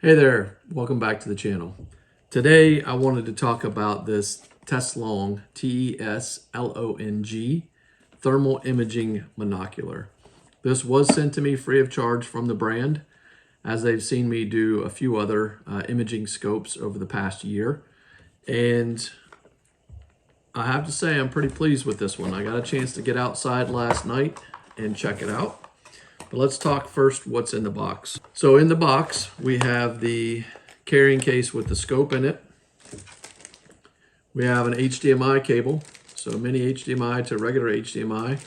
Hey there, welcome back to the channel. Today I wanted to talk about this Teslong, Teslong Thermal Imaging Monocular. This was sent to me free of charge from the brand, as they've seen me do a few other imaging scopes over the past year. And I have to say I'm pretty pleased with this one. I got a chance to get outside last night and check it out. But let's talk first what's in the box. So in the box, we have the carrying case with the scope in it. We have an HDMI cable, so mini HDMI to regular HDMI,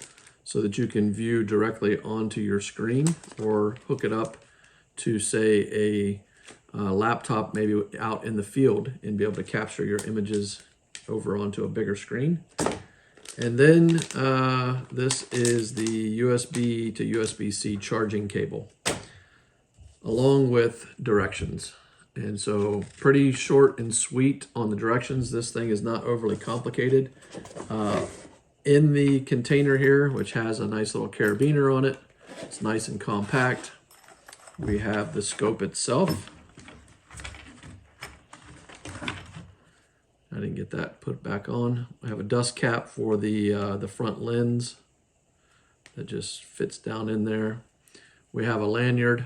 so that you can view directly onto your screen or hook it up to, say, a laptop maybe out in the field and be able to capture your images over onto a bigger screen. And then this is the USB to USB-C charging cable, along with directions. And so pretty short and sweet on the directions. This thing is not overly complicated. In the container here, which has a nice little carabiner on it, it's nice and compact. We have the scope itself. I didn't get that put back on. I have a dust cap for the front lens that just fits down in there. We have a lanyard,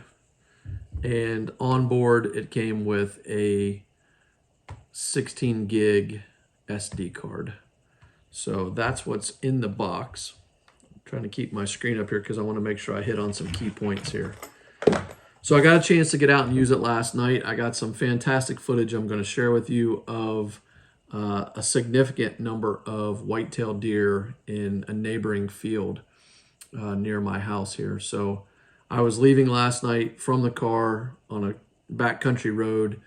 and on board it came with a 16 gig SD card. So that's what's in the box. I'm trying to keep my screen up here because I want to make sure I hit on some key points here. So I got a chance to get out and use it last night. I got some fantastic footage I'm going to share with you of a significant number of white-tailed deer in a neighboring field near my house here. So I was leaving last night from the car on a backcountry road,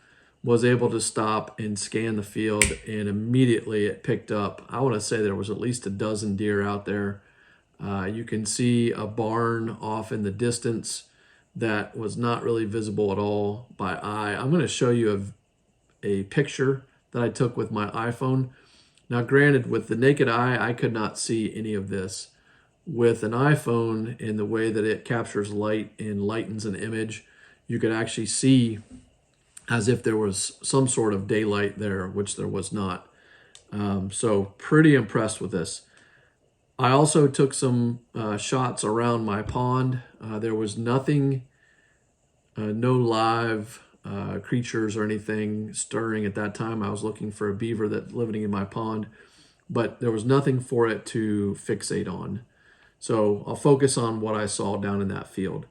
was able to stop and scan the field, and immediately it picked up. I want to say there was at least a dozen deer out there. You can see a barn off in the distance that was not really visible at all by eye. I'm going to show you a picture that I took with my iPhone. Now granted, with the naked eye, I could not see any of this. With an iPhone, in the way that it captures light and lightens an image, you could actually see as if there was some sort of daylight there, which there was not. So pretty impressed with this. I also took some shots around my pond. There was nothing, no live creatures or anything stirring at that time. I was looking for a beaver that's living in my pond, but there was nothing for it to fixate on. So I'll focus on what I saw down in that field.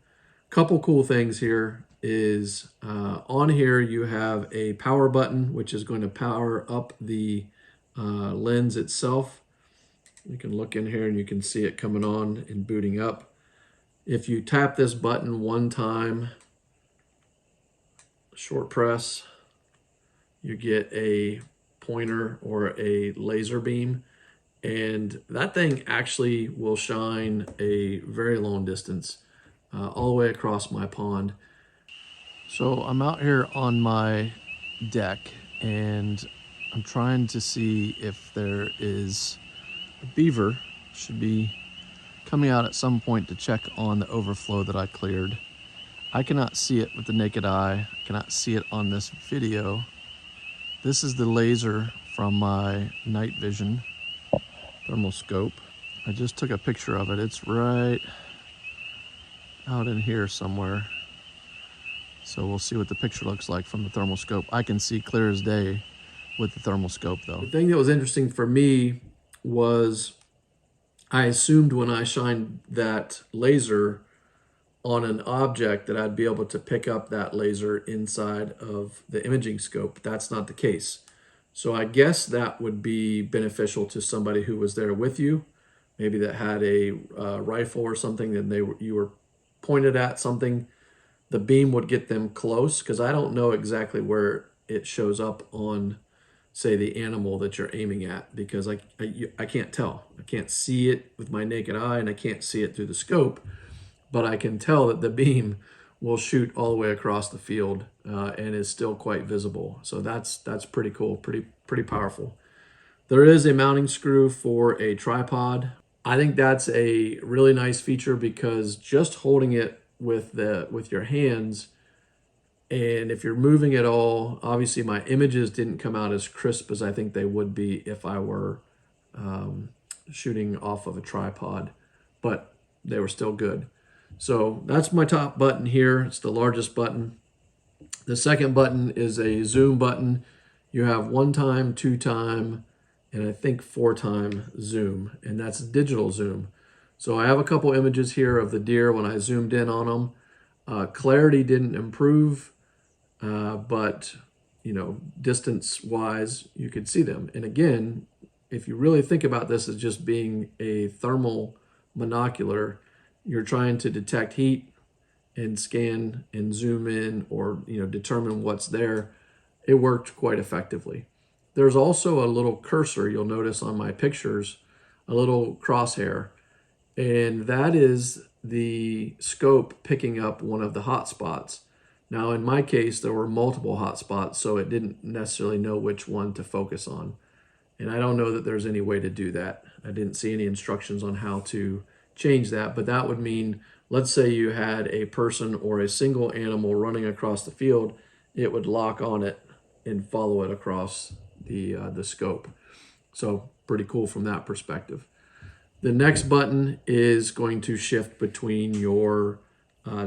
Couple cool things here is on here you have a power button, which is going to power up the lens itself. You can look in here and you can see it coming on and booting up. If you tap this button one time, short press, you get a pointer or a laser beam, and that thing actually will shine a very long distance all the way across my pond. So I'm out here on my deck and I'm trying to see if there is a beaver. Should be coming out at some point to check on the overflow that I cleared. I cannot see it with the naked eye. I cannot see it on this video. This is the laser from my night vision thermal scope. I just took a picture of it. It's right out in here somewhere. So we'll see what the picture looks like from the thermal scope. I can see clear as day with the thermal scope though. The thing that was interesting for me was I assumed when I shined that laser on an object that I'd be able to pick up that laser inside of the imaging scope. That's not the case. So I guess that would be beneficial to somebody who was there with you, maybe that had a rifle or something, and you were pointed at something. The beam would get them close, because I don't know exactly where it shows up on, say, the animal that you're aiming at, because I can't tell. I can't see it with my naked eye, and I can't see it through the scope. But I can tell that the beam will shoot all the way across the field and is still quite visible. So that's pretty cool, pretty powerful. There is a mounting screw for a tripod. I think that's a really nice feature because just holding it with your hands And if you're moving at all, obviously my images didn't come out as crisp as I think they would be if I were shooting off of a tripod, but they were still good. So that's my top button here. It's the largest button. The second button is a zoom button. You have 1 time, 2 time, and I think 4 time zoom, and that's digital zoom. So I have a couple images here of the deer when I zoomed in on them. Clarity didn't improve, but you know, distance wise, you could see them. And again, if you really think about this as just being a thermal monocular, you're trying to detect heat and scan and zoom in, or you know, determine what's there. It worked quite effectively. There's also a little cursor you'll notice on my pictures, a little crosshair, and that is the scope picking up one of the hotspots. Now in my case, there were multiple hotspots, so it didn't necessarily know which one to focus on. And I don't know that there's any way to do that. I didn't see any instructions on how to change that, but that would mean, let's say you had a person or a single animal running across the field, it would lock on it and follow it across the scope. So pretty cool from that perspective. The next button is going to shift between your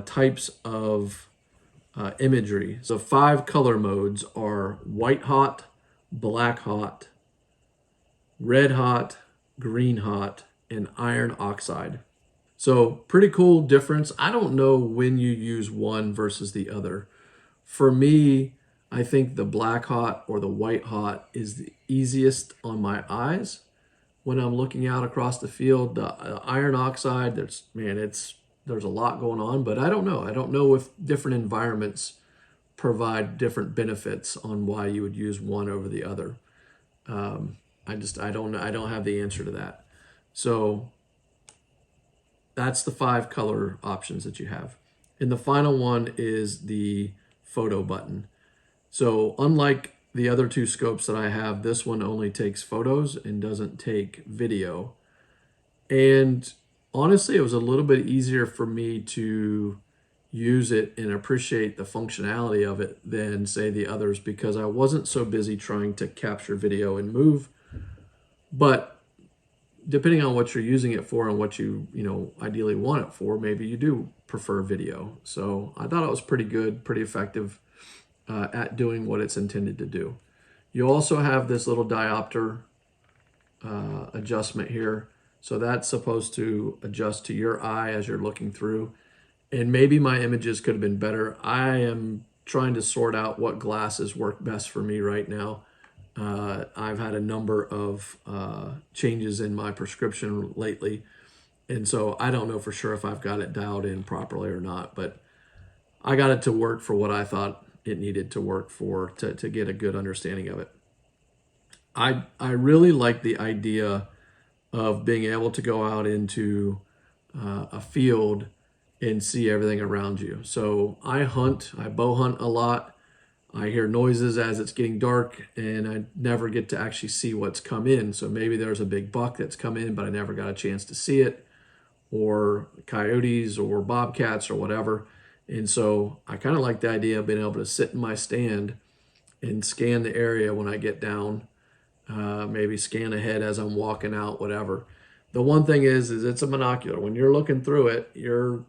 types of imagery. So 5 color modes are white hot, black hot, red hot, green hot, and iron oxide. So pretty cool difference. I don't know when you use one versus the other. For me, I think the black hot or the white hot is the easiest on my eyes when I'm looking out across the field. The iron oxide, there's a lot going on, but I don't know. I don't know if different environments provide different benefits on why you would use one over the other. I don't know. I don't have the answer to that. So that's the 5 color options that you have. And the final one is the photo button. So unlike the other 2 scopes that I have, this one only takes photos and doesn't take video. And honestly, it was a little bit easier for me to use it and appreciate the functionality of it than say the others, because I wasn't so busy trying to capture video and move. But depending on what you're using it for and what you ideally want it for, maybe you do prefer video. So I thought it was pretty good, pretty effective at doing what it's intended to do. You also have this little diopter adjustment here. So that's supposed to adjust to your eye as you're looking through. And maybe my images could have been better. I am trying to sort out what glasses work best for me right now. I've had a number of changes in my prescription lately. And so I don't know for sure if I've got it dialed in properly or not, but I got it to work for what I thought it needed to work for to get a good understanding of it. I really like the idea of being able to go out into a field and see everything around you. So I bow hunt a lot. I hear noises as it's getting dark, and I never get to actually see what's come in. So maybe there's a big buck that's come in, but I never got a chance to see it, or coyotes or bobcats or whatever. And so I kind of like the idea of being able to sit in my stand and scan the area when I get down, maybe scan ahead as I'm walking out, whatever. The one thing is it's a monocular. When you're looking through it, your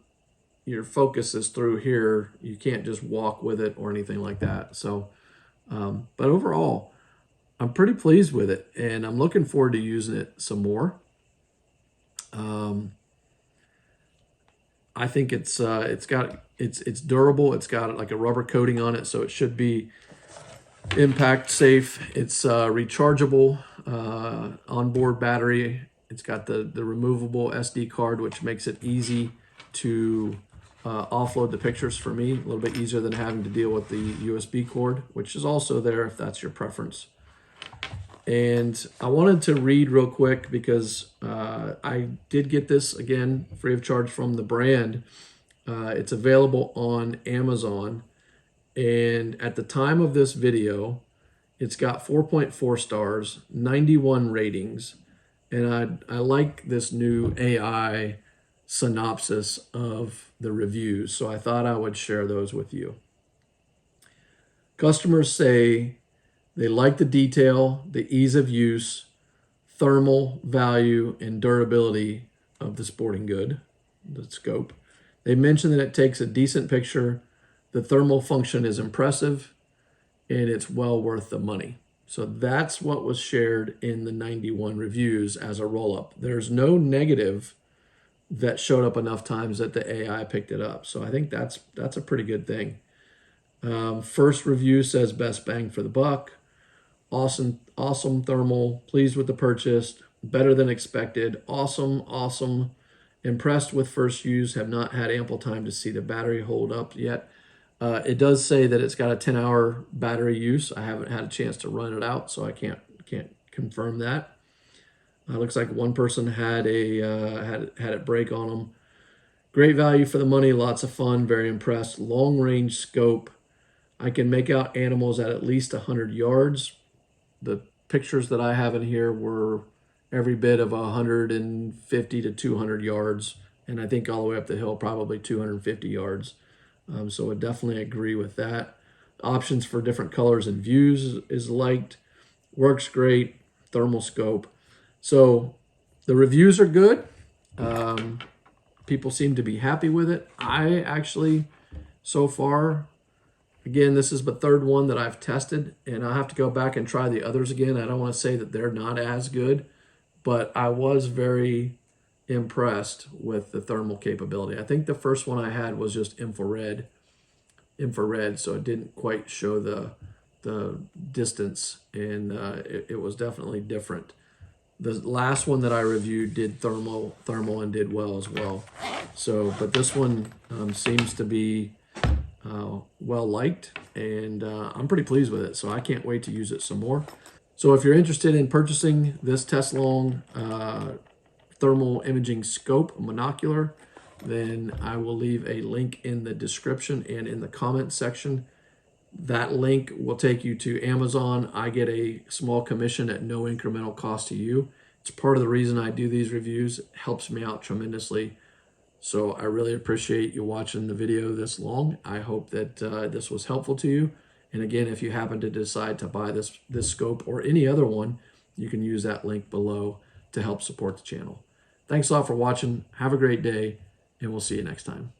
focus is through here. You can't just walk with it or anything like that. So, but overall, I'm pretty pleased with it, and I'm looking forward to using it some more. I think it's durable. It's got like a rubber coating on it, so it should be impact safe. It's rechargeable onboard battery. It's got the removable SD card, which makes it easy to offload the pictures for me. A little bit easier than having to deal with the USB cord, which is also there if that's your preference. And I wanted to read real quick because I did get this, again, free of charge from the brand. It's available on Amazon. And at the time of this video, it's got 4.4 stars, 91 ratings. And I like this new AI synopsis of the reviews. So I thought I would share those with you. Customers say they like the detail, the ease of use, thermal value, and durability of the sporting good, the scope. They mention that it takes a decent picture, the thermal function is impressive, and it's well worth the money. So that's what was shared in the 91 reviews as a roll-up. There's no negative that showed up enough times that the AI picked it up. So I think that's a pretty good thing. First review says best bang for the buck. Awesome thermal. Pleased with the purchase. Better than expected. Awesome. Impressed with first use. Have not had ample time to see the battery hold up yet. It does say that it's got a 10-hour battery use. I haven't had a chance to run it out, so I can't confirm that. Looks like one person had it break on them. Great value for the money. Lots of fun. Very impressed. Long range scope. I can make out animals at least 100 yards. The pictures that I have in here were every bit of 150 to 200 yards, and I think all the way up the hill, probably 250 yards. So I definitely agree with that. Options for different colors and views is liked. Works great. Thermal scope. So the reviews are good. People seem to be happy with it. I actually, so far, again, this is the third one that I've tested, and I'll have to go back and try the others again. I don't want to say that they're not as good, but I was very impressed with the thermal capability. I think the first one I had was just infrared, so it didn't quite show the distance, and it was definitely different. The last one that I reviewed did thermal and did well as well. So, but this one seems to be well liked, and I'm pretty pleased with it. So I can't wait to use it some more. So if you're interested in purchasing this Teslong thermal imaging scope monocular, then I will leave a link in the description and in the comment section. That link will take you to Amazon. I get a small commission at no incremental cost to you. It's part of the reason I do these reviews. It helps me out tremendously. So I really appreciate you watching the video this long. I hope that this was helpful to you. And again, if you happen to decide to buy this scope or any other one, you can use that link below to help support the channel. Thanks a lot for watching. Have a great day, and we'll see you next time.